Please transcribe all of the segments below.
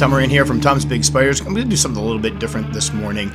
Tom here from Tom's Big Spiders. I'm going to do something a little bit different this morning.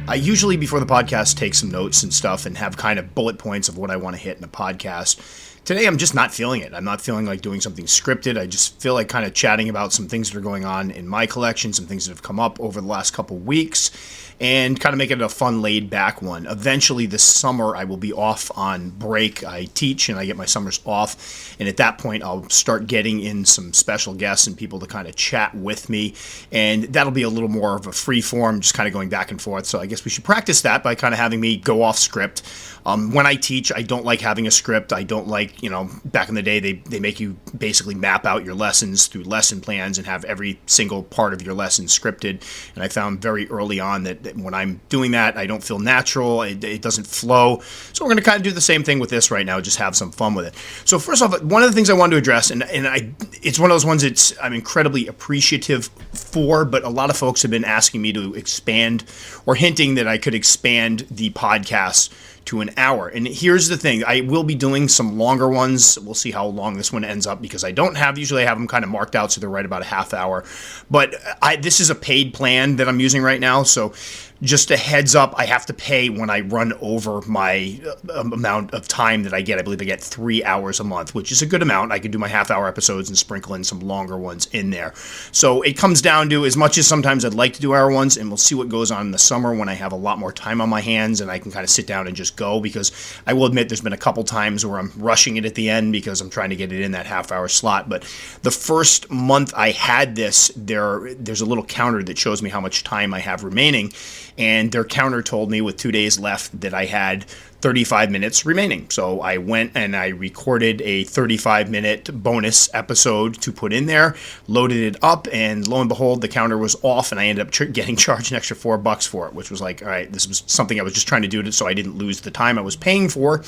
I usually, before the podcast, take some notes and stuff and have kind of bullet points of what I want to hit in a podcast. Today, I'm just not feeling it. I'm not feeling like doing something scripted. I just feel like kind of chatting about some things that are going on in my collection, some things that have come up over the last couple weeks, and kind of make it a fun, laid-back one. Eventually, this summer, I will be off on break. I teach, and I get my summers off, and at that point, I'll start getting in some special guests and people to kind of chat with me, and that'll be a little more of a free form, just kind of going back and forth. So I guess we should practice that by kind of having me go off script. When I teach, I don't like having a script. I don't like, back in the day, they make you basically map out your lessons through lesson plans and have every single part of your lesson scripted. And I found very early on that when I'm doing that, I don't feel natural. It doesn't flow. So we're going to kind of do the same thing with this right now, just have some fun with it. So first off, one of the things I wanted to address, it's one of those ones I'm incredibly appreciative for, but a lot of folks have been asking me to expand or hinting that I could expand the podcast to an hour. And here's the thing, I will be doing some longer ones. We'll see how long this one ends up, because usually I have them kind of marked out so they're right about a half hour. But this is a paid plan that I'm using right now, so just a heads up, I have to pay when I run over my amount of time that I get. I believe I get 3 hours a month, which is a good amount. I can do my half-hour episodes and sprinkle in some longer ones in there. So it comes down to, as much as sometimes I'd like to do hour ones, and we'll see what goes on in the summer when I have a lot more time on my hands and I can kind of sit down and just go, because I will admit there's been a couple times where I'm rushing it at the end because I'm trying to get it in that half-hour slot. But the first month I had this, there's a little counter that shows me how much time I have remaining. And their counter told me with 2 days left that I had 35 minutes remaining. So I went and I recorded a 35-minute bonus episode to put in there, loaded it up, and lo and behold, the counter was off, and I ended up getting charged an extra $4 for it, which was like, all right, this was something I was just trying to do so I didn't lose the time I was paying for,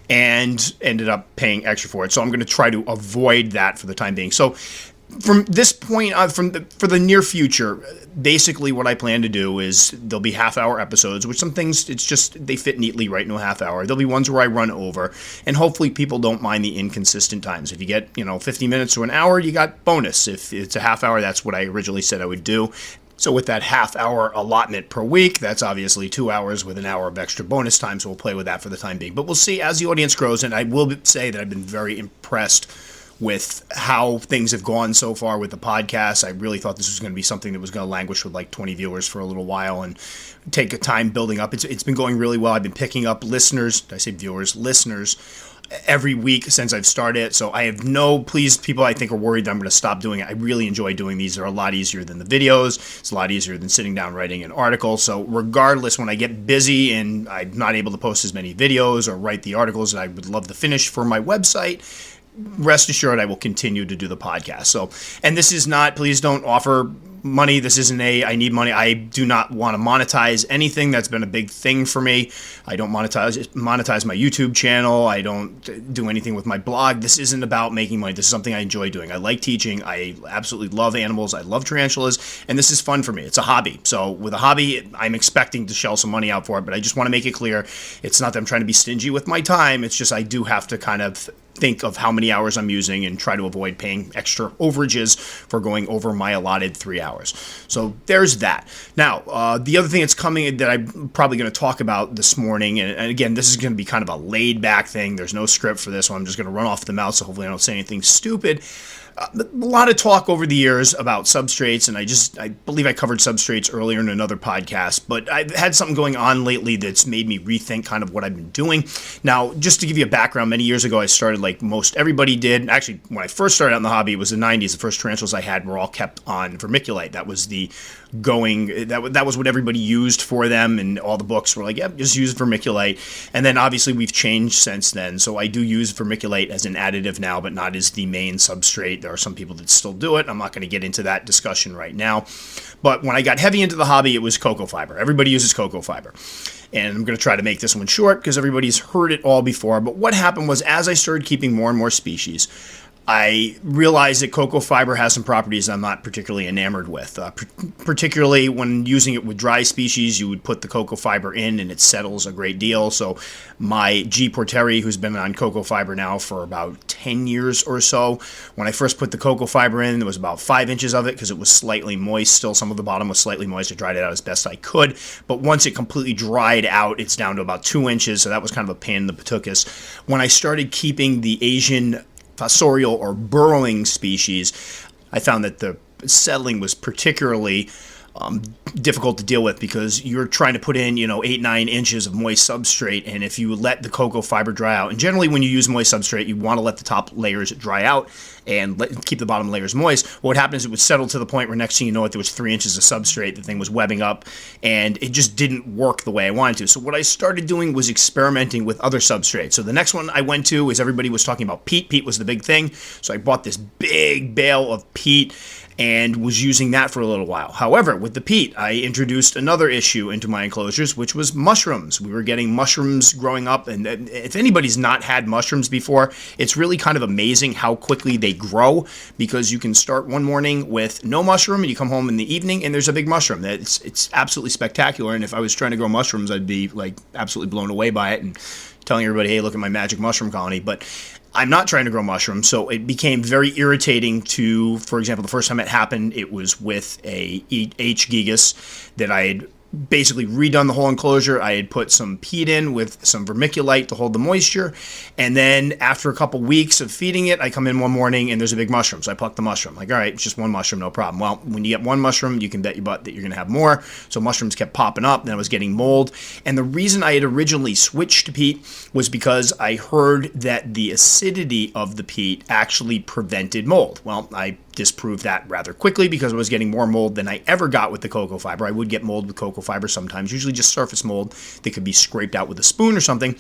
and ended up paying extra for it. So I'm going to try to avoid that for the time being. So from this point on, for the near future, basically what I plan to do is there'll be half-hour episodes, which some things, it's just they fit neatly right into a half hour. There'll be ones where I run over, and hopefully people don't mind the inconsistent times. If you get 50 minutes or an hour, you got bonus. If it's a half hour, that's what I originally said I would do. So with that half-hour allotment per week, that's obviously 2 hours with an hour of extra bonus time, so we'll play with that for the time being. But we'll see as the audience grows, and I will say that I've been very impressed with how things have gone so far with the podcast. I really thought this was going to be something that was going to languish with like 20 viewers for a little while and take a time building up. It's been going really well. I've been picking up listeners, did I say viewers, listeners, every week since I've started. So I have please, people I think are worried that I'm going to stop doing it. I really enjoy doing these. They're a lot easier than the videos. It's a lot easier than sitting down writing an article. So regardless, when I get busy and I'm not able to post as many videos or write the articles that I would love to finish for my website, rest assured I will continue to do the podcast. So, and this is not, please don't offer money. This isn't I need money. I do not want to monetize anything. That's been a big thing for me. I don't monetize my YouTube channel. I don't do anything with my blog. This isn't about making money. This is something I enjoy doing. I like teaching. I absolutely love animals. I love tarantulas, and this is fun for me. It's a hobby. So with a hobby, I'm expecting to shell some money out for it, but I just want to make it clear, it's not that I'm trying to be stingy with my time. It's just I do have to kind of think of how many hours I'm using and try to avoid paying extra overages for going over my allotted 3 hours. So there's that. Now, the other thing that's coming that I'm probably going to talk about this morning, and again, this is going to be kind of a laid-back thing. There's no script for this one. I'm just going to run off the mouth, so hopefully I don't say anything stupid. A lot of talk over the years about substrates, and I believe I covered substrates earlier in another podcast, but I've had something going on lately that's made me rethink kind of what I've been doing. Now, just to give you a background, many years ago I started like most everybody did. Actually, when I first started out in the hobby, it was the 90s. The first tarantulas I had were all kept on vermiculite. That was that was what everybody used for them, and all the books were like, yep, just use vermiculite. And then obviously we've changed since then, so I do use vermiculite as an additive now, but not as the main substrate. There are some people that still do it. I'm not going to get into that discussion right now. But when I got heavy into the hobby, it was cocoa fiber. Everybody uses cocoa fiber. And I'm going to try to make this one short because everybody's heard it all before. But what happened was, as I started keeping more and more species, I realized that cocoa fiber has some properties I'm not particularly enamored with. Particularly when using it with dry species, you would put the cocoa fiber in and it settles a great deal. So my G. porteri, who's been on cocoa fiber now for about 10 years or so, when I first put the cocoa fiber in, there was about 5 inches of it because it was slightly moist. Still, some of the bottom was slightly moist. I dried it out as best I could. But once it completely dried out, it's down to about 2 inches. So that was kind of a pain in the patuchus. When I started keeping the Asian fossorial or burrowing species, I found that the settling was particularly difficult to deal with because you're trying to put in, 8-9 inches of moist substrate, and if you let the cocoa fiber dry out, and generally when you use moist substrate, you want to let the top layers dry out and keep the bottom layers moist. What happened is it would settle to the point where next thing you know, there was 3 inches of substrate, the thing was webbing up, and it just didn't work the way I wanted to. So what I started doing was experimenting with other substrates. So the next one I went to is everybody was talking about peat. Peat was the big thing. So I bought this big bale of peat and was using that for a little while. However, with the peat, I introduced another issue into my enclosures, which was mushrooms. We were getting mushrooms growing up, and if anybody's not had mushrooms before, it's really kind of amazing how quickly they grow, because you can start one morning with no mushroom, and you come home in the evening, and there's a big mushroom. It's absolutely spectacular, and if I was trying to grow mushrooms, I'd be like absolutely blown away by it and telling everybody, hey, look at my magic mushroom colony. But I'm not trying to grow mushrooms, so it became very irritating to, for example, the first time it happened, it was with a H. gigas that I had basically redone the whole enclosure. I had put some peat in with some vermiculite to hold the moisture, and then after a couple weeks of feeding it, I come in one morning and there's a big mushroom. So I pluck the mushroom. Like, all right, it's just one mushroom, no problem. Well, when you get one mushroom, you can bet your butt that you're going to have more. So mushrooms kept popping up, and I was getting mold. And the reason I had originally switched to peat was because I heard that the acidity of the peat actually prevented mold. Well, I disproved that rather quickly because I was getting more mold than I ever got with the cocoa fiber. I would get mold with cocoa fiber sometimes, usually just surface mold that could be scraped out with a spoon or something.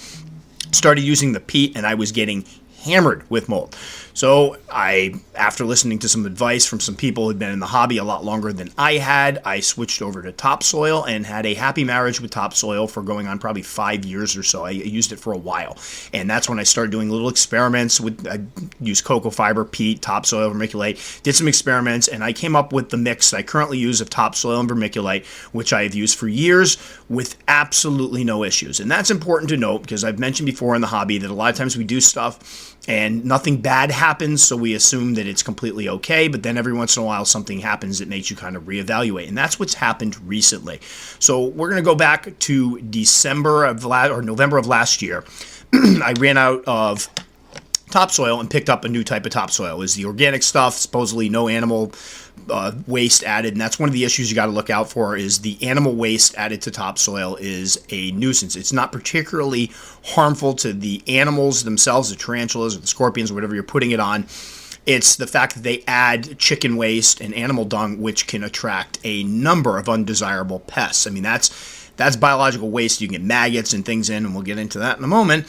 Started using the peat, and I was getting hammered with mold. So after listening to some advice from some people who had been in the hobby a lot longer than I had, I switched over to topsoil and had a happy marriage with topsoil for going on probably 5 years or so. I used it for a while. And that's when I started doing little experiments with, I used cocoa fiber, peat, topsoil, vermiculite, did some experiments, and I came up with the mix I currently use of topsoil and vermiculite, which I have used for years with absolutely no issues. And that's important to note because I've mentioned before in the hobby that a lot of times we do stuff and nothing bad happens, so we assume that it's completely okay, but then every once in a while something happens that makes you kind of reevaluate, and that's what's happened recently. So we're going to go back to November of last year. I ran out of topsoil and picked up a new type of topsoil. It was the organic stuff, supposedly no animal waste added, and that's one of the issues you got to look out for. Is the animal waste added to topsoil is a nuisance. It's not particularly harmful to the animals themselves, the tarantulas or the scorpions or whatever you're putting it on. It's the fact that they add chicken waste and animal dung, which can attract a number of undesirable pests. I mean, that's biological waste. You can get maggots and things in, and we'll get into that in a moment.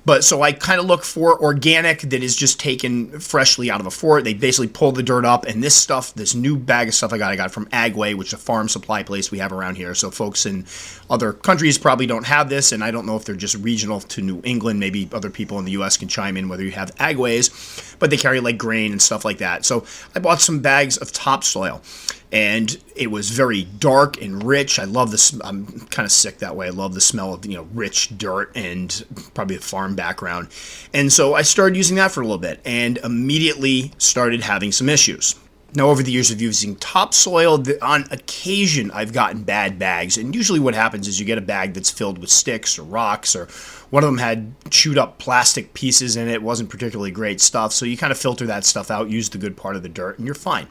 But so I kind of look for organic that is just taken freshly out of a fort. They basically pull the dirt up, and this new bag of stuff I got from Agway, which is a farm supply place we have around here. So folks in other countries probably don't have this, and I don't know if they're just regional to New England. Maybe other people in the U.S. can chime in whether you have Agways, but they carry like grain and stuff like that. So I bought some bags of topsoil, and it was very dark and rich. I love this. I'm kind of sick that way. I love the smell of rich dirt and probably a farm background. And so I started using that for a little bit and immediately started having some issues. Now, over the years of using topsoil, on occasion I've gotten bad bags. And usually what happens is you get a bag that's filled with sticks or rocks, or one of them had chewed up plastic pieces in it. It wasn't particularly great stuff. So you kind of filter that stuff out, use the good part of the dirt, and you're fine.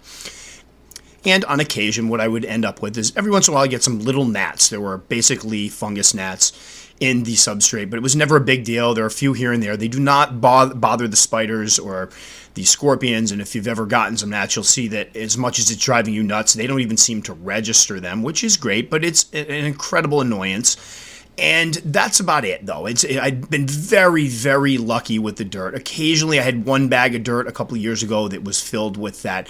And on occasion, what I would end up with is every once in a while I get some little gnats. There were basically fungus gnats in the substrate, but it was never a big deal. There are a few here and there. They do not bother the spiders or the scorpions, and if you've ever gotten some gnats, you'll see that as much as it's driving you nuts, they don't even seem to register them, which is great, but it's an incredible annoyance. And that's about it, though. I've been very, very lucky with the dirt. Occasionally, I had one bag of dirt a couple of years ago that was filled with that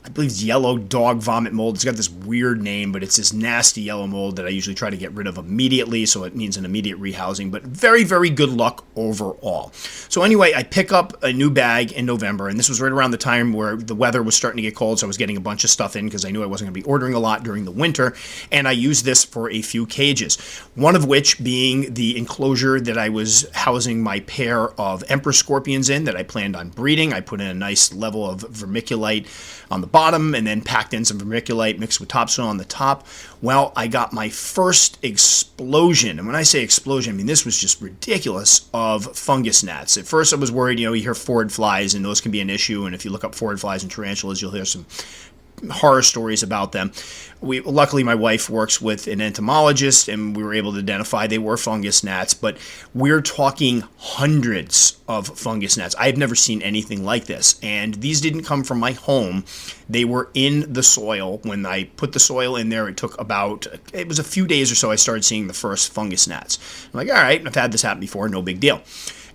I believe it's yellow dog vomit mold. It's got this weird name, but it's this nasty yellow mold that I usually try to get rid of immediately, so it means an immediate rehousing, but very, very good luck overall. So anyway, I pick up a new bag in November, and this was right around the time where the weather was starting to get cold, so I was getting a bunch of stuff in because I knew I wasn't going to be ordering a lot during the winter, and I used this for a few cages, one of which being the enclosure that I was housing my pair of emperor scorpions in that I planned on breeding. I put in a nice level of vermiculite on the bottom and then packed in some vermiculite mixed with topsoil on the top. Well, I got my first explosion, and when I say explosion, I mean this was just ridiculous, of fungus gnats. At first I was worried, you hear forward flies, and those can be an issue, and if you look up forward flies and tarantulas, you'll hear some horror stories about them. Luckily, my wife works with an entomologist, and we were able to identify they were fungus gnats, but we're talking hundreds of fungus gnats. I've never seen anything like this, and these didn't come from my home. They were in the soil. When I put the soil in there, it was a few days or so I started seeing the first fungus gnats. I'm like, all right, I've had this happen before, no big deal.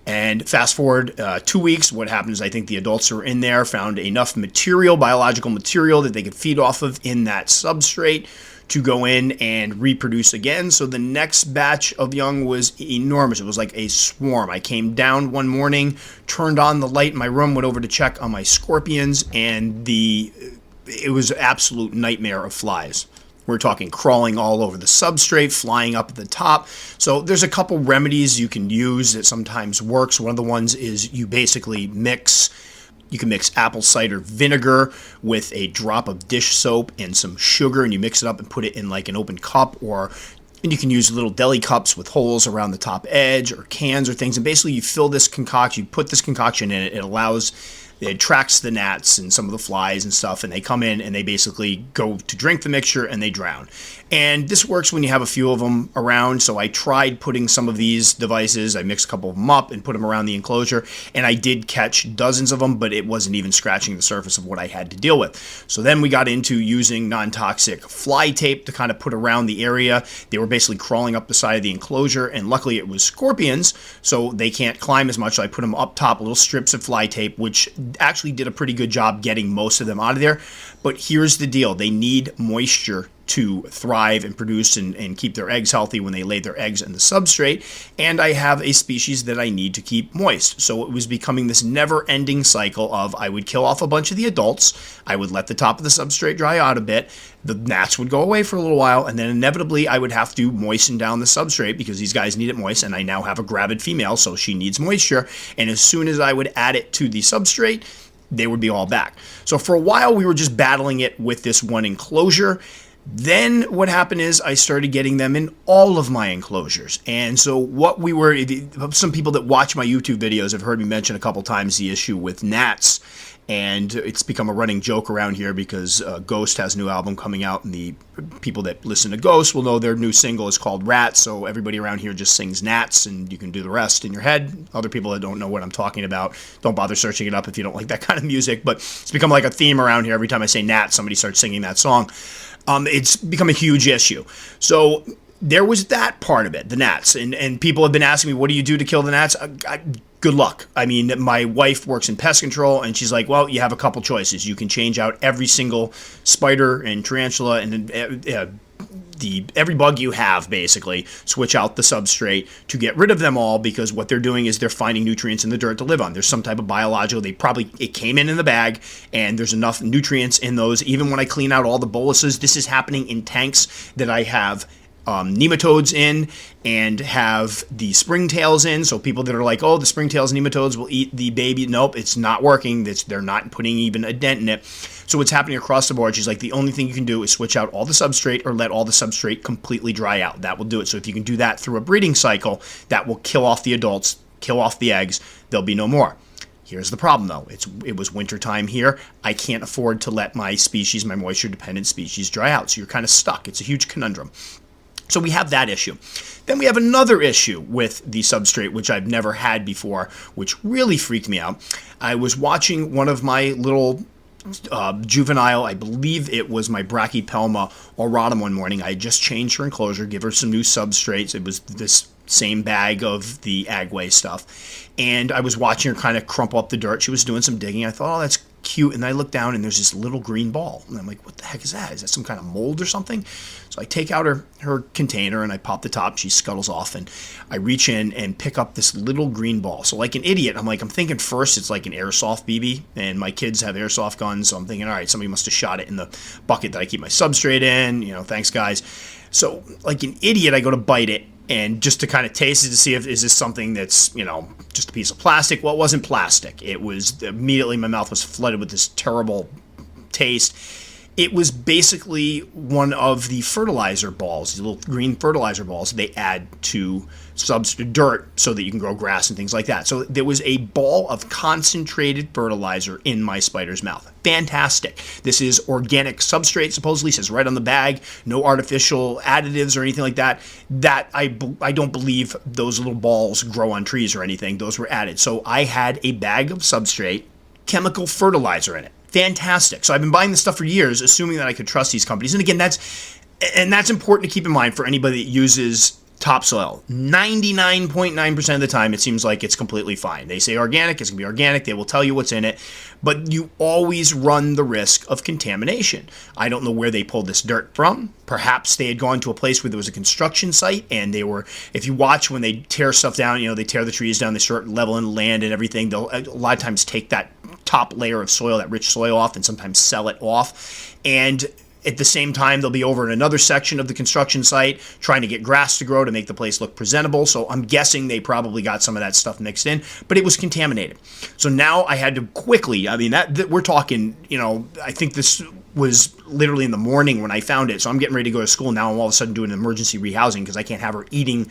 And fast forward 2 weeks, what happened is I think the adults were in there, found enough material, biological material, that they could feed off of in that substrate to go in and reproduce again. So the next batch of young was enormous. It was like a swarm. I came down one morning, turned on the light in my room, went over to check on my scorpions, and it was an absolute nightmare of flies. We're talking crawling all over the substrate, flying up at the top. So there's a couple remedies you can use that sometimes works. One of the ones is you can mix apple cider vinegar with a drop of dish soap and some sugar, and you mix it up and put it in like an open cup, and you can use little deli cups with holes around the top edge, or cans or things. And basically you fill this concoction, you put this concoction in it, it attracts the gnats and some of the flies and stuff, and they come in and they basically go to drink the mixture and they drown. And this works when you have a few of them around, so I tried putting some of these devices, I mixed a couple of them up and put them around the enclosure, and I did catch dozens of them, but it wasn't even scratching the surface of what I had to deal with. So then we got into using non-toxic fly tape to kind of put around the area. They were basically crawling up the side of the enclosure, and luckily it was scorpions, so they can't climb as much, so I put them up top, little strips of fly tape, which actually did a pretty good job getting most of them out of there. But here's the deal. They need moisture to thrive and produce and keep their eggs healthy when they lay their eggs in the substrate, and I have a species that I need to keep moist. So it was becoming this never-ending cycle of I would kill off a bunch of the adults, I would let the top of the substrate dry out a bit, the gnats would go away for a little while, and then inevitably I would have to moisten down the substrate because these guys need it moist, and I now have a gravid female, so she needs moisture, and as soon as I would add it to the substrate, they would be all back. So for a while we were just battling it with this one enclosure. Then what happened is I started getting them in all of my enclosures. And so some people that watch my YouTube videos have heard me mention a couple times the issue with gnats. And it's become a running joke around here because Ghost has a new album coming out, and the people that listen to Ghost will know their new single is called Rats, so everybody around here just sings gnats, and you can do the rest in your head. Other people that don't know what I'm talking about, don't bother searching it up if you don't like that kind of music, but it's become like a theme around here. Every time I say gnat, somebody starts singing that song. It's become a huge issue. So there was that part of it, the gnats, and people have been asking me, what do you do to kill the gnats? Good luck. I mean, my wife works in pest control, and she's like, well, you have a couple choices. You can change out every single spider and tarantula and every bug you have, basically, switch out the substrate to get rid of them all, because what they're doing is they're finding nutrients in the dirt to live on. There's some type of biological, it came in the bag, and there's enough nutrients in those. Even when I clean out all the boluses, this is happening in tanks that I have nematodes in and have the springtails in. So people that are like, oh, the springtails and nematodes will eat the baby. Nope, it's not working. They're not putting even a dent in it. So what's happening across the board, she's like, the only thing you can do is switch out all the substrate or let all the substrate completely dry out. That will do it. So if you can do that through a breeding cycle, that will kill off the adults, kill off the eggs. There'll be no more. Here's the problem, though. It was winter time here. I can't afford to let my species, my moisture-dependent species, dry out. So you're kind of stuck. It's a huge conundrum. So we have that issue. Then we have another issue with the substrate, which I've never had before, which really freaked me out. I was watching one of my little juvenile, I believe it was my Brachypelma auratum one morning. I had just changed her enclosure, give her some new substrates. It was this same bag of the Agway stuff. And I was watching her kind of crumple up the dirt. She was doing some digging. I thought, oh, that's cute. And I look down and there's this little green ball. And I'm like, what the heck is that? Is that some kind of mold or something? So I take out her container and I pop the top. She scuttles off and I reach in and pick up this little green ball. So like an idiot, I'm thinking first it's like an airsoft BB. And my kids have airsoft guns. So I'm thinking, all right, somebody must have shot it in the bucket that I keep my substrate in. Thanks guys. So like an idiot, I go to bite it. And just to kind of taste it to see if is this something that's, just a piece of plastic. Well, it wasn't plastic. It was immediately my mouth was flooded with this terrible taste. It was basically one of the fertilizer balls, the little green fertilizer balls they add to dirt so that you can grow grass and things like that. So there was a ball of concentrated fertilizer in my spider's mouth. Fantastic. This is organic substrate, supposedly, says right on the bag. No artificial additives or anything like that. I don't believe those little balls grow on trees or anything. Those were added. So I had a bag of substrate, chemical fertilizer in it. Fantastic. So I've been buying this stuff for years, assuming that I could trust these companies. And again, that's important to keep in mind for anybody that uses topsoil. 99.9% of the time, it seems like it's completely fine. They say organic, it's going to be organic. They will tell you what's in it. But you always run the risk of contamination. I don't know where they pulled this dirt from. Perhaps they had gone to a place where there was a construction site and they were, if you watch when they tear stuff down, they tear the trees down, they start leveling land and everything. They'll a lot of times take that top layer of soil, that rich soil off, and sometimes sell it off. And at the same time, they'll be over in another section of the construction site trying to get grass to grow to make the place look presentable. So I'm guessing they probably got some of that stuff mixed in, but it was contaminated. So now I had to quickly, that we're talking, I think this was literally in the morning when I found it. So I'm getting ready to go to school. Now I'm all of a sudden doing emergency rehousing because I can't have her eating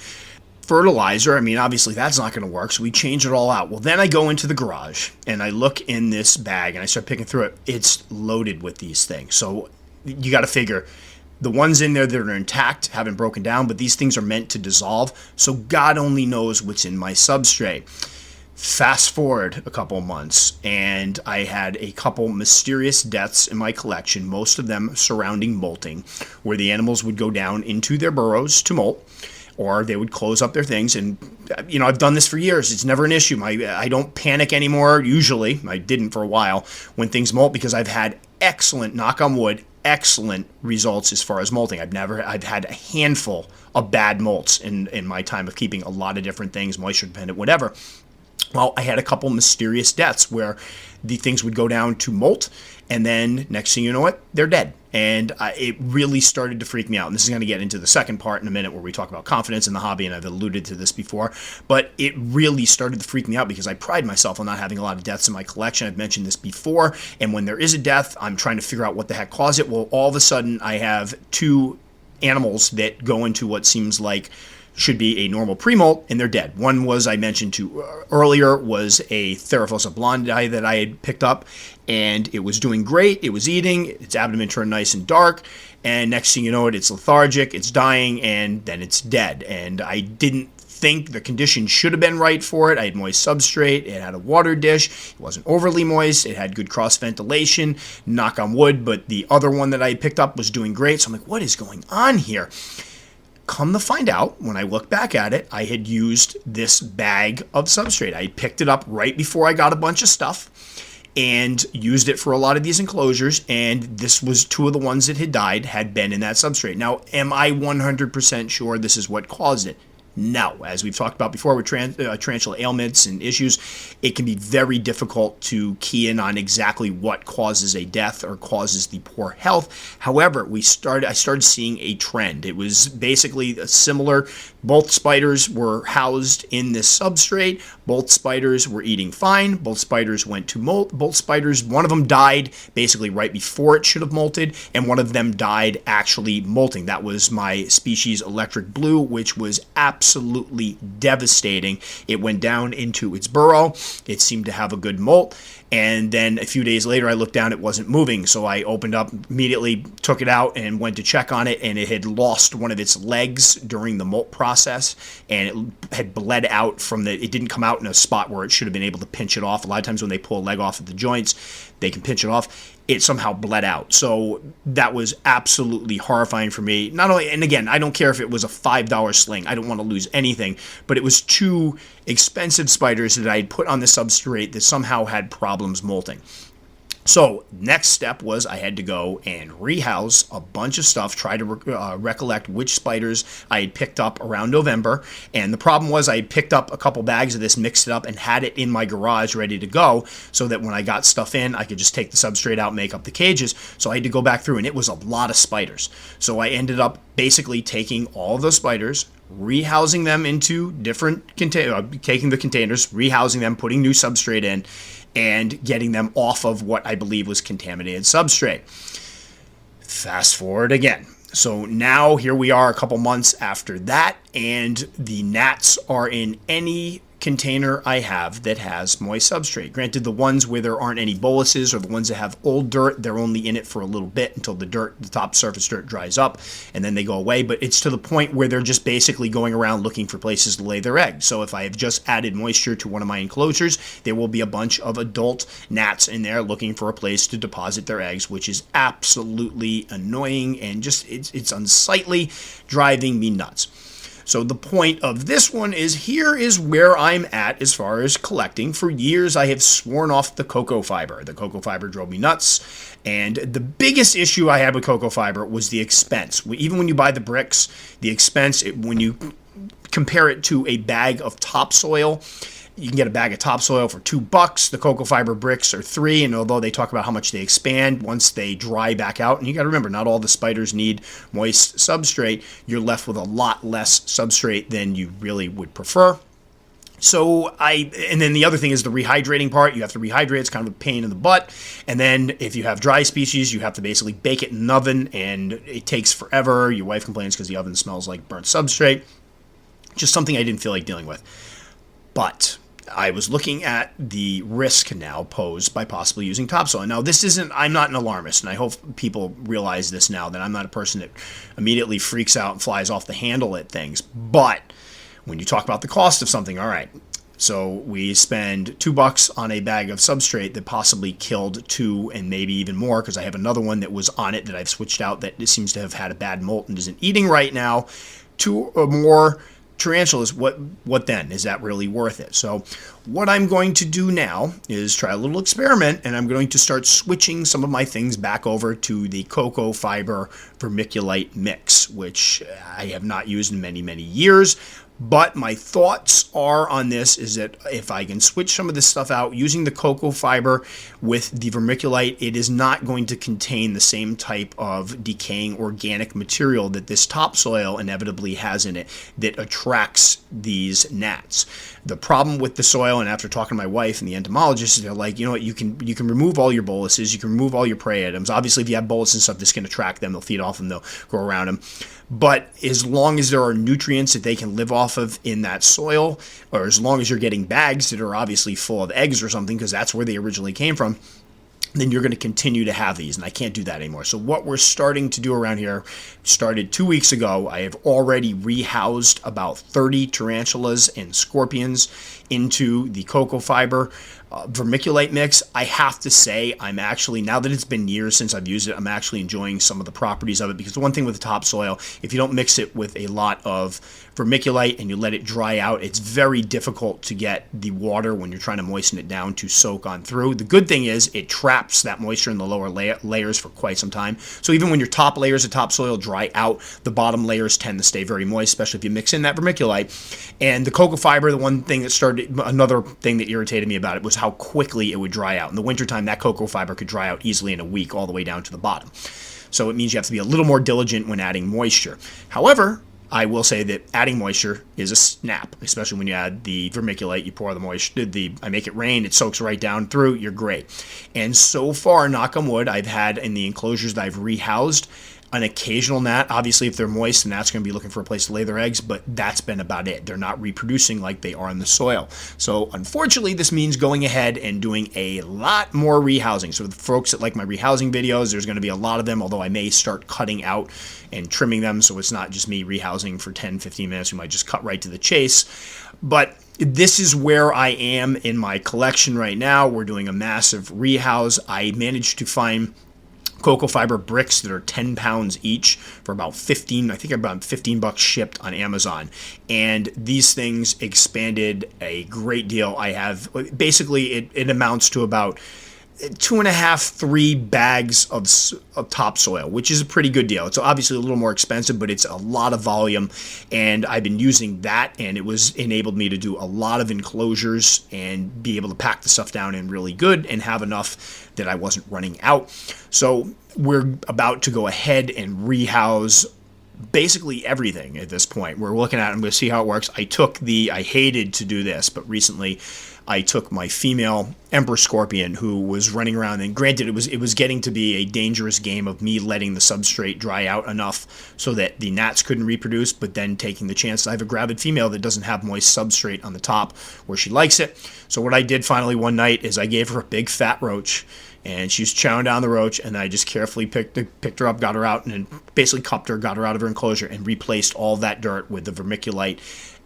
fertilizer. Obviously that's not going to work. So we change it all out. Well, then I go into the garage and I look in this bag and I start picking through it. It's loaded with these things. So you got to figure the ones in there that are intact haven't broken down, but these things are meant to dissolve. So God only knows what's in my substrate. Fast forward a couple months, and I had a couple mysterious deaths in my collection, most of them surrounding molting, where the animals would go down into their burrows to molt, or they would close up their things. And, I've done this for years. It's never an issue. I don't panic anymore, usually. I didn't for a while when things molt because I've had excellent, knock on wood, excellent results as far as molting. I've had a handful of bad molts in my time of keeping a lot of different things, moisture dependent, whatever. Well, I had a couple mysterious deaths where the things would go down to molt, and then next thing you know it, they're dead. And it really started to freak me out. And this is going to get into the second part in a minute where we talk about confidence in the hobby, and I've alluded to this before. But it really started to freak me out because I pride myself on not having a lot of deaths in my collection. I've mentioned this before. And when there is a death, I'm trying to figure out what the heck caused it. Well, all of a sudden, I have two animals that go into what seems like should be a normal pre-molt, and they're dead. One was, I mentioned to earlier, was a Theraphosa blondi that I had picked up, and it was doing great. It was eating. Its abdomen turned nice and dark, and next thing you know it's lethargic, it's dying, and then it's dead. And I didn't think the conditions should have been right for it. I had moist substrate. It had a water dish. It wasn't overly moist. It had good cross ventilation, knock on wood, but the other one that I picked up was doing great. So I'm like, what is going on here? Come to find out, when I look back at it, I had used this bag of substrate. I picked it up right before I got a bunch of stuff and used it for a lot of these enclosures, and this was two of the ones that had been in that substrate. Now, am I 100% sure this is what caused it? No. As we've talked about before with tarantula ailments and issues, it can be very difficult to key in on exactly what causes a death or causes the poor health. However, I started seeing a trend. It was basically similar. Both spiders were housed in this substrate. Both spiders were eating fine. Both spiders went to molt. Both spiders, one of them died basically right before it should have molted, and one of them died actually molting. That was my species electric blue, which was absolutely devastating. It went down into its burrow. It seemed to have a good molt. And then a few days later, I looked down, it wasn't moving. So I opened up, immediately took it out and went to check on it. And it had lost one of its legs during the molt process. And it had bled out it didn't come out in a spot where it should have been able to pinch it off. A lot of times when they pull a leg off at the joints, they can pinch it off. It somehow bled out. So that was absolutely horrifying for me. Not only, and again, I don't care if it was a $5 sling. I don't want to lose anything. But it was two expensive spiders that I had put on the substrate that somehow had problems molting. So next step was I had to go and rehouse a bunch of stuff, try to recollect which spiders I had picked up around November. And the problem was I had picked up a couple bags of this, mixed it up, and had it in my garage ready to go so that when I got stuff in, I could just take the substrate out, make up the cages. So I had to go back through, and it was a lot of spiders. So I ended up basically taking all of those spiders, rehousing them into different taking the containers, rehousing them, putting new substrate in, and getting them off of what I believe was contaminated substrate. Fast forward again. So now here we are a couple months after that, and the gnats are in any container I have that has moist substrate. Granted, the ones where there aren't any boluses or the ones that have old dirt, they're only in it for a little bit until the top surface dirt dries up, and then they go away. But it's to the point where they're just basically going around looking for places to lay their eggs. So if I have just added moisture to one of my enclosures, there will be a bunch of adult gnats in there looking for a place to deposit their eggs, which is absolutely annoying and just it's unsightly, driving me nuts. So the point of this one is here is where I'm at as far as collecting. For years, I have sworn off the cocoa fiber. The cocoa fiber drove me nuts. And the biggest issue I had with cocoa fiber was the expense. Even when you buy the bricks, the expense, when you compare it to a bag of topsoil, you can get a bag of topsoil for $2. The cocoa fiber bricks are $3, and although they talk about how much they expand once they dry back out, and you got to remember, not all the spiders need moist substrate, you're left with a lot less substrate than you really would prefer. So and then the other thing is the rehydrating part. You have to rehydrate. It's kind of a pain in the butt. And then if you have dry species, you have to basically bake it in an oven, and it takes forever. Your wife complains because the oven smells like burnt substrate. Just something I didn't feel like dealing with. But I was looking at the risk now posed by possibly using topsoil. Now, I'm not an alarmist, and I hope people realize this now, that I'm not a person that immediately freaks out and flies off the handle at things. But when you talk about the cost of something, all right, so we spend $2 on a bag of substrate that possibly killed 2 and maybe even more, because I have another one that was on it that I've switched out that seems to have had a bad molt and isn't eating right now. 2 or more tarantulas, what then? Is that really worth it? So what I'm going to do now is try a little experiment, and I'm going to start switching some of my things back over to the cocoa fiber vermiculite mix, which I have not used in many, many years. But my thoughts are on this is that if I can switch some of this stuff out using the cocoa fiber with the vermiculite, it is not going to contain the same type of decaying organic material that this topsoil inevitably has in it that attracts these gnats. The problem with the soil, and after talking to my wife and the entomologist, they're like, you know what, you can remove all your boluses, you can remove all your prey items. Obviously, if you have bolus and stuff, this can attract them. They'll feed off them, they'll go around them. But as long as there are nutrients that they can live off of in that soil, or as long as you're getting bags that are obviously full of eggs or something, because that's where they originally came from, then you're going to continue to have these, and I can't do that anymore. So what we're starting to do around here started 2 weeks ago. I have already rehoused about 30 tarantulas and scorpions into the cocoa fiber vermiculite mix. I have to say, I'm actually, now that it's been years since I've used it, I'm actually enjoying some of the properties of it, because the one thing with the topsoil, if you don't mix it with a lot of vermiculite and you let it dry out, it's very difficult to get the water when you're trying to moisten it down to soak on through. The good thing is it traps that moisture in the lower layers for quite some time. So even when your top layers of topsoil dry out, the bottom layers tend to stay very moist, especially if you mix in that vermiculite. And the cocoa fiber, the one thing that another thing that irritated me about it was how quickly it would dry out. In the wintertime, that cocoa fiber could dry out easily in a week all the way down to the bottom. So it means you have to be a little more diligent when adding moisture. However, I will say that adding moisture is a snap, especially when you add the vermiculite, you pour the moisture, I make it rain, it soaks right down through, you're great. And so far, knock on wood, I've had in the enclosures that I've rehoused, an occasional gnat. Obviously, if they're moist, the gnat's going to be looking for a place to lay their eggs, but that's been about it. They're not reproducing like they are in the soil. So unfortunately, this means going ahead and doing a lot more rehousing. So the folks that like my rehousing videos, there's going to be a lot of them, although I may start cutting out and trimming them, so it's not just me rehousing for 10, 15 minutes. We might just cut right to the chase. But this is where I am in my collection right now. We're doing a massive rehouse. I managed to find cocoa fiber bricks that are 10 pounds each for about 15, I think about $15 shipped on Amazon. And these things expanded a great deal. I have, basically it amounts to about 2.5, 3 bags of topsoil, which is a pretty good deal. It's obviously a little more expensive, but it's a lot of volume, and I've been using that, and it was enabled me to do a lot of enclosures and be able to pack the stuff down in really good and have enough that I wasn't running out. So we're about to go ahead and rehouse basically everything at this point. We're looking at it, I'm going to see how it works. I hated to do this, but recently I took my female Emperor Scorpion who was running around, and granted it was getting to be a dangerous game of me letting the substrate dry out enough so that the gnats couldn't reproduce, but then taking the chance that I have a gravid female that doesn't have moist substrate on the top where she likes it. So what I did finally one night is I gave her a big fat roach, and she was chowing down the roach, and I just carefully picked her up, got her out, and then basically cupped her, got her out of her enclosure, and replaced all that dirt with the vermiculite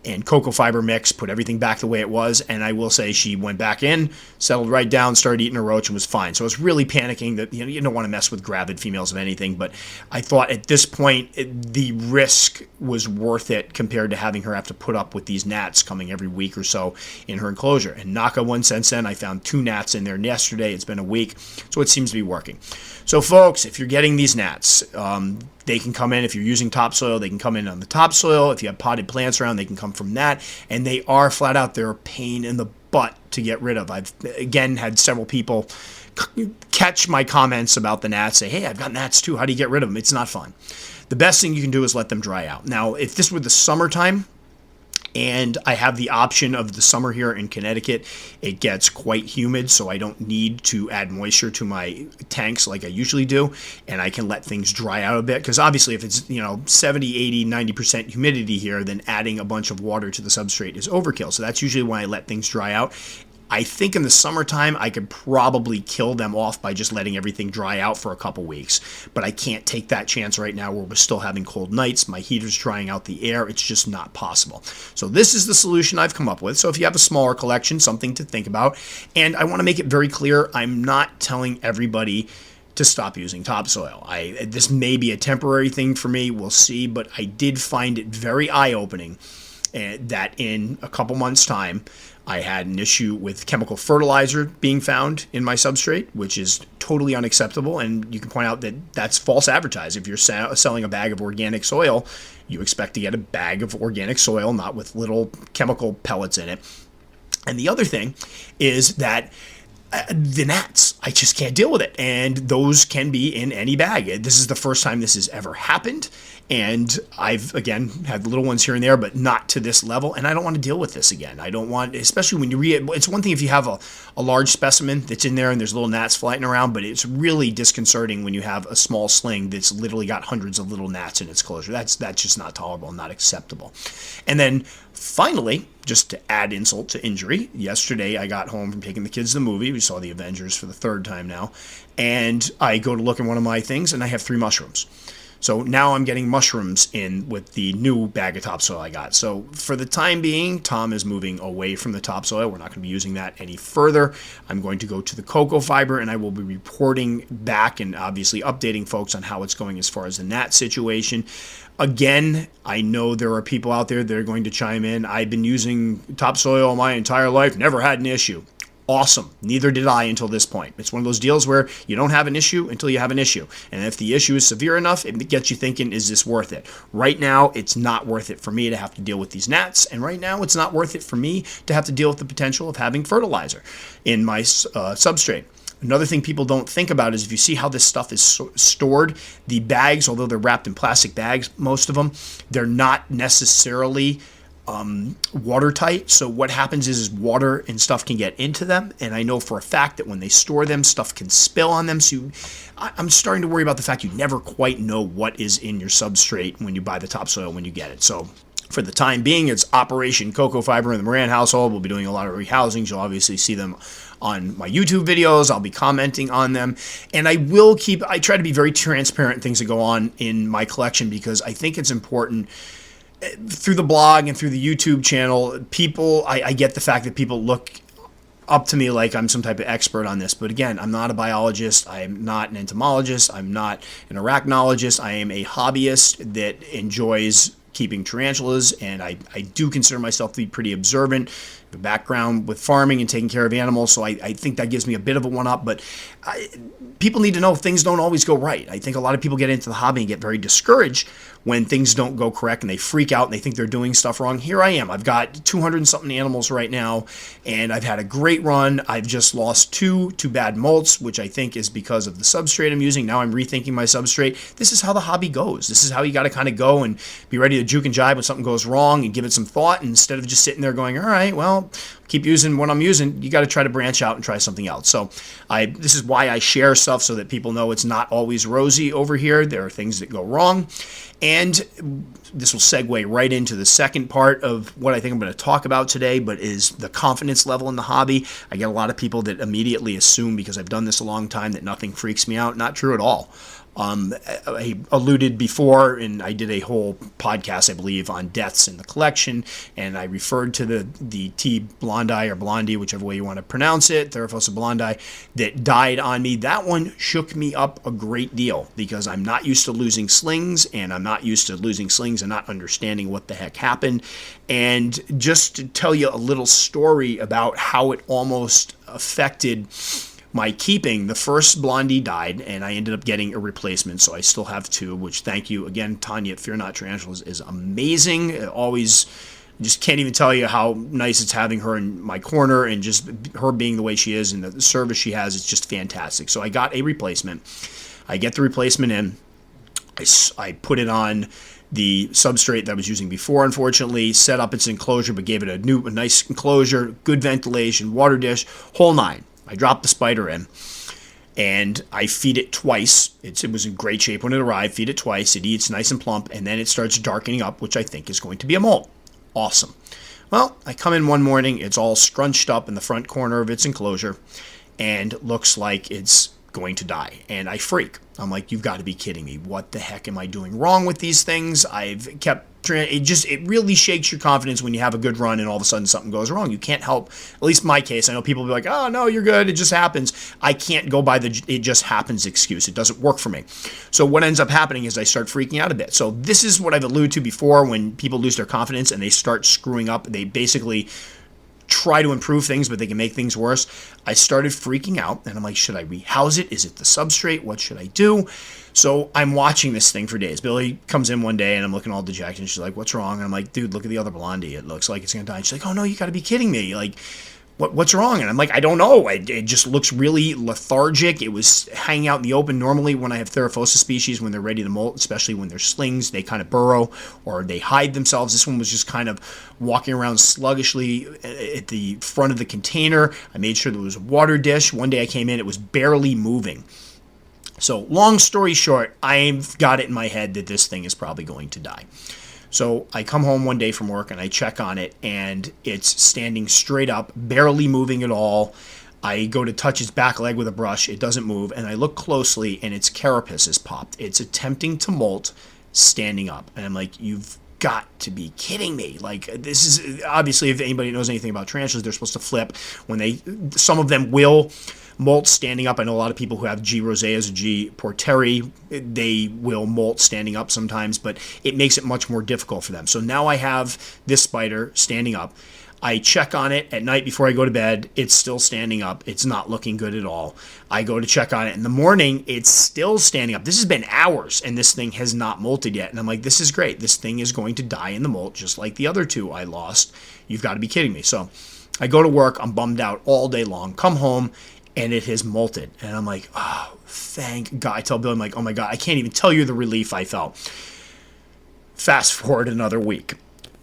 and cocoa fiber mix, put everything back the way it was, and I will say she went back in, settled right down, started eating her roach, and was fine. So I was really panicking that you don't want to mess with gravid females of anything, but I thought at this point the risk was worth it compared to having her have to put up with these gnats coming every week or so in her enclosure. And knock on wood, since then I found 2 gnats in there yesterday. It's been a week, so it seems to be working. So folks, if you're getting these gnats, they can come in. If you're using topsoil, they can come in on the topsoil. If you have potted plants around, they can come from that. And they are flat out, they're a pain in the butt to get rid of. I've, again, had several people catch my comments about the gnats, say, hey, I've got gnats too. How do you get rid of them? It's not fun. The best thing you can do is let them dry out. Now, if this were the summertime, and I have the option of the summer here in Connecticut, it gets quite humid, so I don't need to add moisture to my tanks like I usually do, and I can let things dry out a bit, because obviously if it's 70, 80, 90% humidity here, then adding a bunch of water to the substrate is overkill. So that's usually when I let things dry out. I think in the summertime, I could probably kill them off by just letting everything dry out for a couple weeks. But I can't take that chance right now where we're still having cold nights. My heater's drying out the air. It's just not possible. So this is the solution I've come up with. So if you have a smaller collection, something to think about. And I want to make it very clear, I'm not telling everybody to stop using topsoil. This may be a temporary thing for me. We'll see. But I did find it very eye-opening that in a couple months' time, I had an issue with chemical fertilizer being found in my substrate, which is totally unacceptable, and you can point out that that's false advertising. If you're selling a bag of organic soil, you expect to get a bag of organic soil, not with little chemical pellets in it. And the other thing is that the gnats, I just can't deal with it, and those can be in any bag. This is the first time this has ever happened, and I've, again, had little ones here and there, but not to this level, and I don't want to deal with this again. I don't want, especially when it's one thing if you have a large specimen that's in there and there's little gnats flying around, but it's really disconcerting when you have a small sling that's literally got hundreds of little gnats in its closure. That's just not tolerable, not acceptable. And then finally, just to add insult to injury, yesterday I got home from taking the kids to the movie. We saw the Avengers for the 3rd time now, and I go to look at one of my things, and I have 3 mushrooms. So now I'm getting mushrooms in with the new bag of topsoil I got. So for the time being, Tom is moving away from the topsoil. We're not going to be using that any further. I'm going to go to the cocoa fiber, and I will be reporting back and obviously updating folks on how it's going as far as the gnat situation. Again, I know there are people out there that are going to chime in. I've been using topsoil my entire life, never had an issue. Awesome. Neither did I until this point. It's one of those deals where you don't have an issue until you have an issue. And if the issue is severe enough, it gets you thinking, is this worth it? Right now, it's not worth it for me to have to deal with these gnats. And right now, it's not worth it for me to have to deal with the potential of having fertilizer in my substrate. Another thing people don't think about is if you see how this stuff is stored, the bags, although they're wrapped in plastic bags, most of them, they're not necessarily watertight. So what happens is water and stuff can get into them, and I know for a fact that when they store them, stuff can spill on them. So I'm starting to worry about the fact you never quite know what is in your substrate when you buy the topsoil when you get it. So for the time being, it's Operation Cocoa Fiber in the Moran household. We'll be doing a lot of rehousings. You'll obviously see them on my YouTube videos. I'll be commenting on them. And I try to be very transparent in things that go on in my collection, because I think it's important. Through the blog and through the YouTube channel, I get the fact that people look up to me like I'm some type of expert on this. But again, I'm not a biologist. I am not an entomologist. I'm not an arachnologist. I am a hobbyist that enjoys keeping tarantulas, and I do consider myself to be pretty observant. the background with farming and taking care of animals, so I think that gives me a bit of a one-up, but people need to know things don't always go right. I think a lot of people get into the hobby and get very discouraged when things don't go correct and they freak out and they think they're doing stuff wrong. Here I am. I've got 200 and something animals right now, and I've had a great run. I've just lost two bad molts, which I think is because of the substrate I'm using. Now I'm rethinking my substrate. This is how the hobby goes. This is how you got to kind of go and be ready to juke and jive when something goes wrong and give it some thought, and instead of just sitting there going, all right, well, keep using what I'm using, you got to try to branch out and try something else. So this is why I share stuff, so that people know it's not always rosy over here. There are things that go wrong. And this will segue right into the second part of what I think I'm going to talk about today, but is the confidence level in the hobby. I get a lot of people that immediately assume, because I've done this a long time, that nothing freaks me out. Not true at all. I alluded before, and I did a whole podcast, I believe, on deaths in the collection, and I referred to the T. blondi or blondie, whichever way you want to pronounce it, Theraphosa blondi, that died on me. That one shook me up a great deal, because I'm not used to losing slings, and I'm not used to losing slings and not understanding what the heck happened. And just to tell you a little story about how it almost affected my keeping, the first blondie died, and I ended up getting a replacement, so I still have two, which, thank you again, Tanya at Fear Not Tarantulas, is amazing. Always, just can't even tell you how nice it's having her in my corner, and just her being the way she is and the service she has, it's just fantastic. So I got a replacement. I get the replacement in. I put it on the substrate that I was using before, unfortunately, set up its enclosure, but gave it a nice enclosure, good ventilation, water dish, whole nine. I dropped the spider in, and I feed it twice. It was in great shape when it arrived. Feed it twice. It eats nice and plump, and then it starts darkening up, which I think is going to be a molt. Awesome. Well, I come in one morning. It's all scrunched up in the front corner of its enclosure, and looks like it's going to die. And I freak. I'm like, you've got to be kidding me. What the heck am I doing wrong with these things? I've kept it really shakes your confidence when you have a good run and all of a sudden something goes wrong. You can't help, at least in my case, I know people will be like, oh, no, you're good, it just happens. I can't go by the it just happens excuse. It doesn't work for me. So what ends up happening is I start freaking out a bit. So this is what I've alluded to before when people lose their confidence and they start screwing up. They basically try to improve things, but they can make things worse. I started freaking out, and I'm like, should I rehouse it? Is it the substrate? What should I do? So I'm watching this thing for days. Billy comes in one day, and I'm looking all dejected, and she's like, what's wrong? And I'm like, dude, look at the other blondie. It looks like it's going to die. And she's like, oh, no, you got to be kidding me. Like, what's wrong? And I'm like, I don't know. It just looks really lethargic. It was hanging out in the open. Normally, when I have Theraphosa species, when they're ready to molt, especially when they're slings, they kind of burrow or they hide themselves. This one was just kind of walking around sluggishly at the front of the container. I made sure there was a water dish. One day I came in, it was barely moving. So long story short, I've got it in my head that this thing is probably going to die. So I come home one day from work and I check on it, and it's standing straight up, barely moving at all. I go to touch its back leg with a brush. It doesn't move. And I look closely, and its carapace is popped. It's attempting to molt standing up. And I'm like, you've got to be kidding me. Like, this is obviously, if anybody knows anything about tarantulas, they're supposed to flip. Some of them will molt standing up. I know a lot of people who have G. roseas or G. porteri, they will molt standing up sometimes, but it makes it much more difficult for them. So now I have this spider standing up. I check on it at night before I go to bed. It's still standing up. It's not looking good at all. I go to check on it in the morning. It's still standing up. This has been hours, and this thing has not molted yet. And I'm like, this is great. This thing is going to die in the molt, just like the other two I lost. You've got to be kidding me. So I go to work. I'm bummed out all day long. Come home, and it has molted. And I'm like, oh, thank God. I tell Bill, I'm like, oh my God, I can't even tell you the relief I felt. Fast forward another week.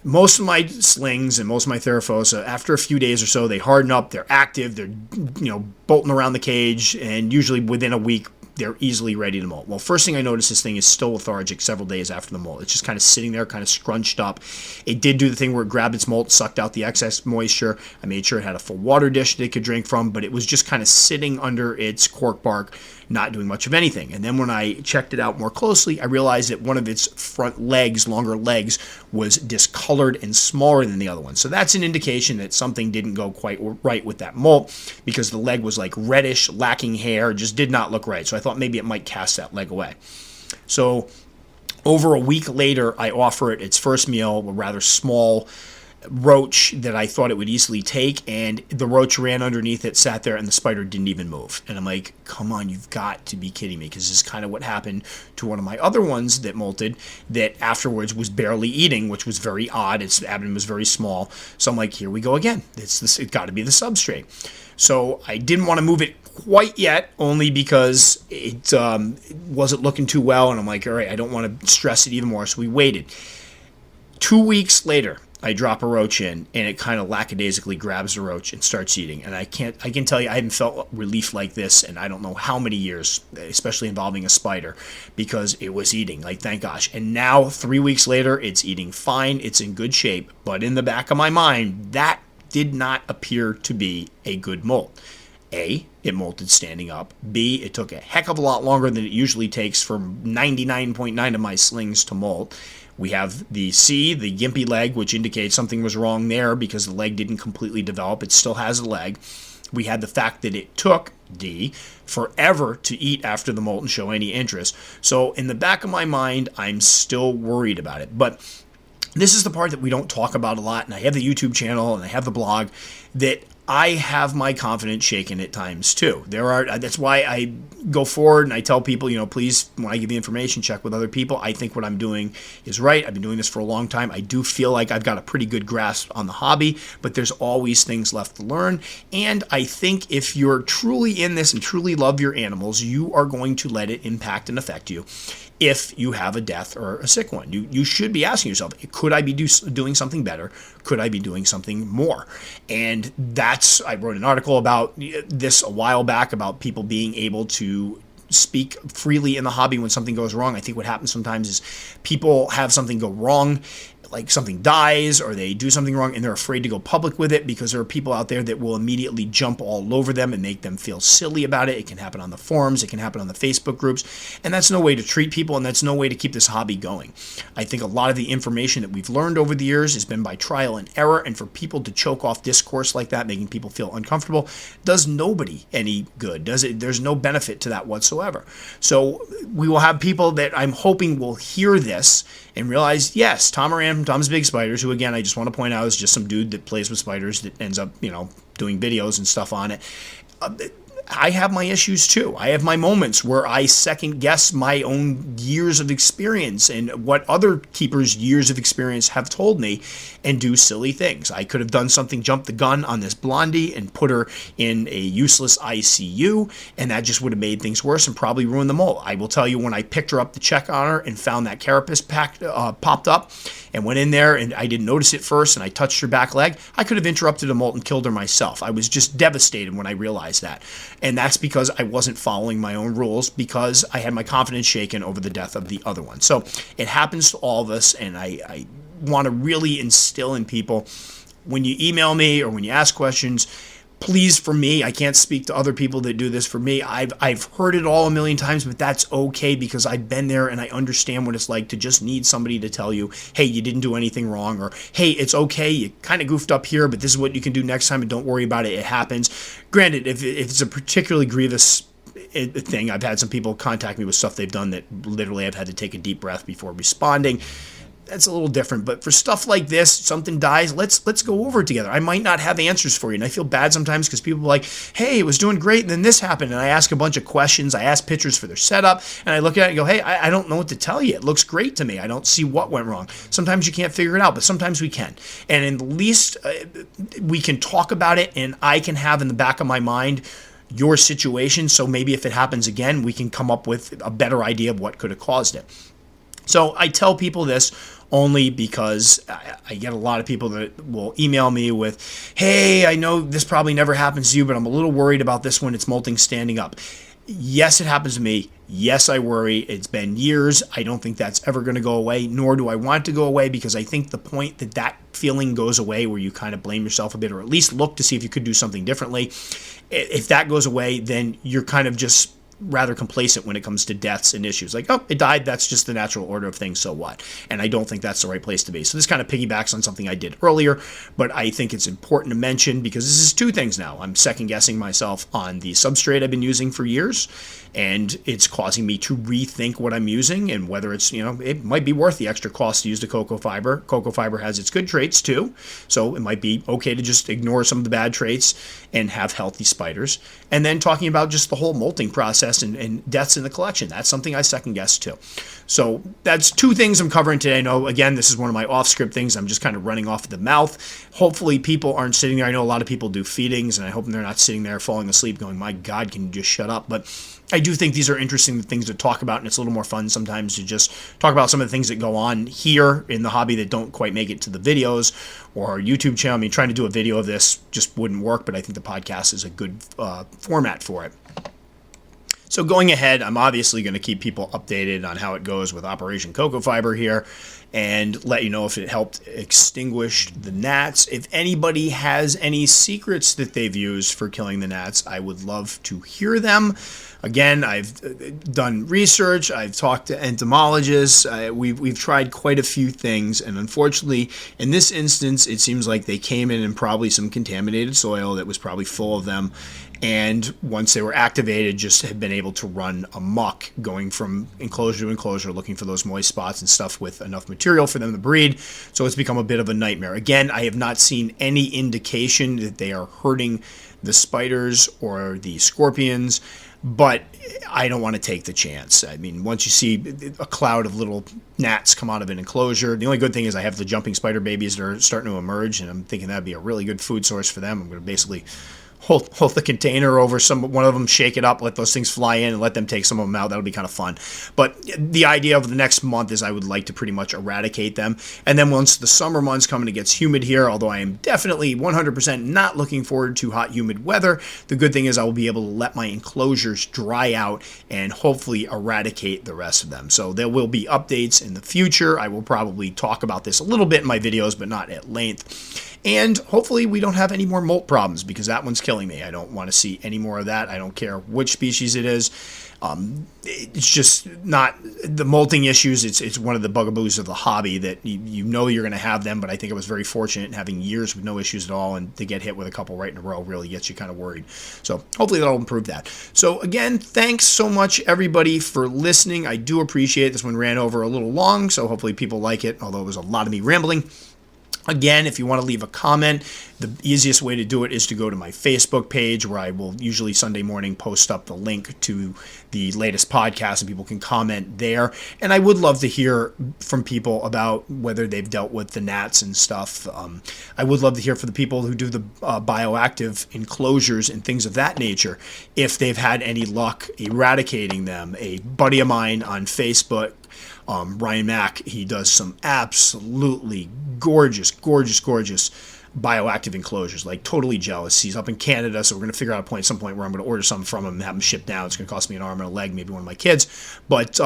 Most of my slings and most of my Theraphosa, after a few days or so, they harden up, they're active, they're bolting around the cage, and usually within a week, they're easily ready to molt. Well, first thing I noticed, this thing is still lethargic several days after the molt. It's just kind of sitting there, kind of scrunched up. It did do the thing where it grabbed its molt, sucked out the excess moisture. I made sure it had a full water dish that it could drink from, but it was just kind of sitting under its cork bark, not doing much of anything. And then when I checked it out more closely, I realized that one of its front legs, longer legs, was discolored and smaller than the other one. So that's an indication that something didn't go quite right with that molt, because the leg was like reddish, lacking hair, just did not look right. So I thought maybe it might cast that leg away. So over a week later, I offer it its first meal, a rather small roach that I thought it would easily take, and the roach ran underneath it, sat there, and the spider didn't even move. And I'm like, come on, you've got to be kidding me, because this is kind of what happened to one of my other ones that molted that afterwards was barely eating, which was very odd. Its abdomen was very small. So I'm like, here we go again. It's got to be the substrate. So I didn't want to move it quite yet, only because it wasn't looking too well, and I'm like, all right, I don't want to stress it even more. So we waited. 2 weeks later, I drop a roach in, and it kind of lackadaisically grabs the roach and starts eating. And I can tell you, I haven't felt relief like this in I don't know how many years, especially involving a spider, because it was eating, like, thank gosh. And now, 3 weeks later, it's eating fine, it's in good shape. But in the back of my mind, that did not appear to be a good molt. A, it molted standing up. B, it took a heck of a lot longer than it usually takes for 99.9 of my slings to molt. We have the C, the gimpy leg, which indicates something was wrong there because the leg didn't completely develop. It still has a leg. We had the fact that it took, D, forever to eat after the molt and show any interest. So in the back of my mind, I'm still worried about it. But this is the part that we don't talk about a lot, and I have the YouTube channel and I have the blog, that I have my confidence shaken at times too. That's why I go forward and I tell people, please, when I give you information, check with other people. I think what I'm doing is right. I've been doing this for a long time. I do feel like I've got a pretty good grasp on the hobby, but there's always things left to learn. And I think if you're truly in this and truly love your animals, you are going to let it impact and affect you. If you have a death or a sick one, you should be asking yourself, could I be doing something better? Could I be doing something more? And I wrote an article about this a while back about people being able to speak freely in the hobby when something goes wrong. I think what happens sometimes is people have something go wrong, like something dies or they do something wrong and they're afraid to go public with it because there are people out there that will immediately jump all over them and make them feel silly about it. It can happen on the forums. It can happen on the Facebook groups. And that's no way to treat people, and that's no way to keep this hobby going. I think a lot of the information that we've learned over the years has been by trial and error, and for people to choke off discourse like that, making people feel uncomfortable, does nobody any good. There's no benefit to that whatsoever. So we will have people that I'm hoping will hear this and realize, yes, Tom Moran from Tom's Big Spiders, who again, I just want to point out is just some dude that plays with spiders that ends up, doing videos and stuff on it. I have my issues too. I have my moments where I second guess my own years of experience and what other keepers' years of experience have told me and do silly things. I could have done something, jumped the gun on this blondie and put her in a useless ICU, and that just would have made things worse and probably ruined the molt. I will tell you, when I picked her up to check on her and found that carapace popped up and went in there and I didn't notice it first and I touched her back leg, I could have interrupted the molt and killed her myself. I was just devastated when I realized that. And that's because I wasn't following my own rules, because I had my confidence shaken over the death of the other one. So it happens to all of us, and I want to really instill in people, when you email me or when you ask questions, please, for me, I can't speak to other people that do this. For me, I've heard it all a million times, but that's okay, because I've been there and I understand what it's like to just need somebody to tell you, hey, you didn't do anything wrong, or hey, it's okay, you kind of goofed up here, but this is what you can do next time, and don't worry about it, it happens. Granted, if it's a particularly grievous thing, I've had some people contact me with stuff they've done that literally I've had to take a deep breath before responding. That's a little different, but for stuff like this, something dies, let's go over it together. I might not have answers for you, and I feel bad sometimes because people are like, hey, it was doing great, and then this happened, and I ask a bunch of questions, I ask pictures for their setup, and I look at it and go, hey, I don't know what to tell you. It looks great to me. I don't see what went wrong. Sometimes you can't figure it out, but sometimes we can, and at least we can talk about it, and I can have in the back of my mind your situation, so maybe if it happens again, we can come up with a better idea of what could have caused it. So I tell people this only because I get a lot of people that will email me with, hey, I know this probably never happens to you, but I'm a little worried about this when it's molting standing up. Yes, it happens to me. Yes, I worry. It's been years. I don't think that's ever going to go away, nor do I want it to go away, because I think the point that feeling goes away, where you kind of blame yourself a bit, or at least look to see if you could do something differently, if that goes away, then you're kind of just rather complacent when it comes to deaths and issues. Like, oh, it died, that's just the natural order of things, so what? And I don't think that's the right place to be. So this kind of piggybacks on something I did earlier, but I think it's important to mention because this is two things now. I'm second guessing myself on the substrate I've been using for years, and it's causing me to rethink what I'm using and whether it's, it might be worth the extra cost to use the cocoa fiber. Cocoa fiber has its good traits too, so it might be okay to just ignore some of the bad traits and have healthy spiders. And then talking about just the whole molting process and deaths in the collection, that's something I second guess too. So that's two things I'm covering today. I know, again, this is one of my off-script things. I'm just kind of running off the mouth. Hopefully people aren't sitting there. I know a lot of people do feedings, and I hope they're not sitting there falling asleep going, my God, can you just shut up? But I do think these are interesting things to talk about, and it's a little more fun sometimes to just talk about some of the things that go on here in the hobby that don't quite make it to the videos or our YouTube channel. I mean, trying to do a video of this just wouldn't work, but I think the podcast is a good format for it. So going ahead, I'm obviously going to keep people updated on how it goes with Operation Cocoa Fiber here and let you know if it helped extinguish the gnats. If anybody has any secrets that they've used for killing the gnats, I would love to hear them. Again, I've done research, I've talked to entomologists, we've tried quite a few things, and unfortunately, in this instance, it seems like they came in probably some contaminated soil that was probably full of them, and once they were activated, just have been able to run amok, going from enclosure to enclosure, looking for those moist spots and stuff with enough material for them to breed, so it's become a bit of a nightmare. Again, I have not seen any indication that they are hurting the spiders or the scorpions, but I don't want to take the chance. I mean, once you see a cloud of little gnats come out of an enclosure, the only good thing is I have the jumping spider babies that are starting to emerge, and I'm thinking that'd be a really good food source for them. I'm going to basically hold the container over one of them, shake it up, let those things fly in, and let them take some of them out. That'll be kind of fun. But the idea of the next month is I would like to pretty much eradicate them. And then once the summer months come and it gets humid here, although I am definitely 100% not looking forward to hot, humid weather, the good thing is I will be able to let my enclosures dry out and hopefully eradicate the rest of them. So there will be updates in the future. I will probably talk about this a little bit in my videos, but not at length. And hopefully we don't have any more molt problems, because that one's killing me. I don't want to see any more of that. I don't care which species it is. It's just not the molting issues. It's one of the bugaboos of the hobby that you know you're going to have them, but I think I was very fortunate in having years with no issues at all, and to get hit with a couple right in a row really gets you kind of worried. So hopefully that'll improve that. So again, thanks so much everybody for listening. I do appreciate it. This one ran over a little long, so hopefully people like it, although it was a lot of me rambling. Again, if you want to leave a comment, the easiest way to do it is to go to my Facebook page, where I will usually Sunday morning post up the link to the latest podcast, and people can comment there. And I would love to hear from people about whether they've dealt with the gnats and stuff. I would love to hear from the people who do the bioactive enclosures and things of that nature, if they've had any luck eradicating them. A buddy of mine on Facebook, Ryan Mack, he does some absolutely gorgeous bioactive enclosures, like totally jealous. He's up in Canada, so we're going to figure out at some point where I'm going to order something from him and have them shipped down. It's going to cost me an arm and a leg, maybe one of my kids, but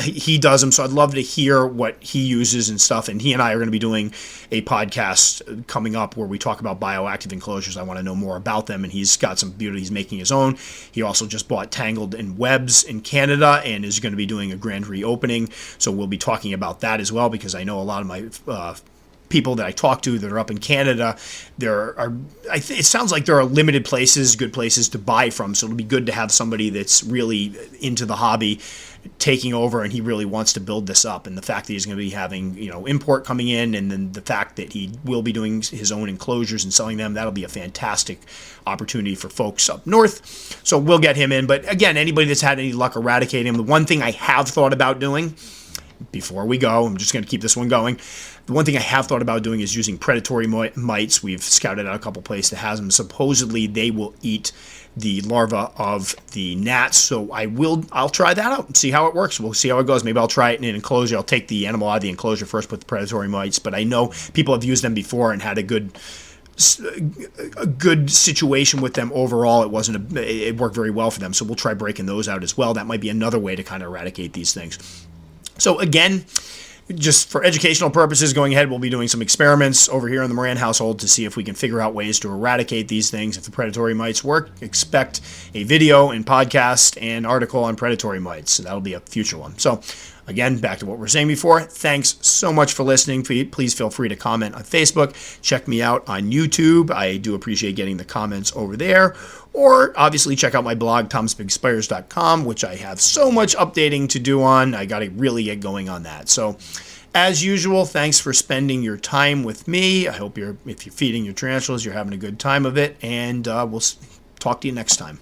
he does them, so I'd love to hear what he uses and stuff. And he and I are going to be doing a podcast coming up where we talk about bioactive enclosures. I want to know more about them, and he's got some beauty. He's making his own. He also just bought Tangled in Webs in Canada and is going to be doing a grand reopening, so we'll be talking about that as well, because I know a lot of my people that I talk to that are up in Canada, it sounds like there are limited places, good places to buy from, so it'll be good to have somebody that's really into the hobby taking over, and he really wants to build this up. And the fact that he's going to be having, import coming in, and then the fact that he will be doing his own enclosures and selling them, that'll be a fantastic opportunity for folks up north. So we'll get him in. But again, anybody that's had any luck eradicating him, the one thing I have thought about doing, before we go, I'm just going to keep this one going. The one thing I have thought about doing is using predatory mites. We've scouted out a couple places that has them. Supposedly they will eat the larva of the gnats, so I'll try that out and see how it works. We'll see how it goes. Maybe I'll try it in an enclosure. I'll take the animal out of the enclosure first, put the predatory mites, but I know people have used them before and had a good situation with them overall. It worked very well for them, so we'll try breaking those out as well. That might be another way to kind of eradicate these things. So again, just for educational purposes going ahead, we'll be doing some experiments over here in the Moran household to see if we can figure out ways to eradicate these things. If the predatory mites work, expect a video and podcast and article on predatory mites. So that'll be a future one. So again, back to what we were saying before. Thanks so much for listening. Please feel free to comment on Facebook. Check me out on YouTube. I do appreciate getting the comments over there. Or obviously check out my blog, thomasbigspires.com, which I have so much updating to do on. I got to really get going on that. So as usual, thanks for spending your time with me. I hope if you're feeding your tarantulas, you're having a good time of it. And we'll talk to you next time.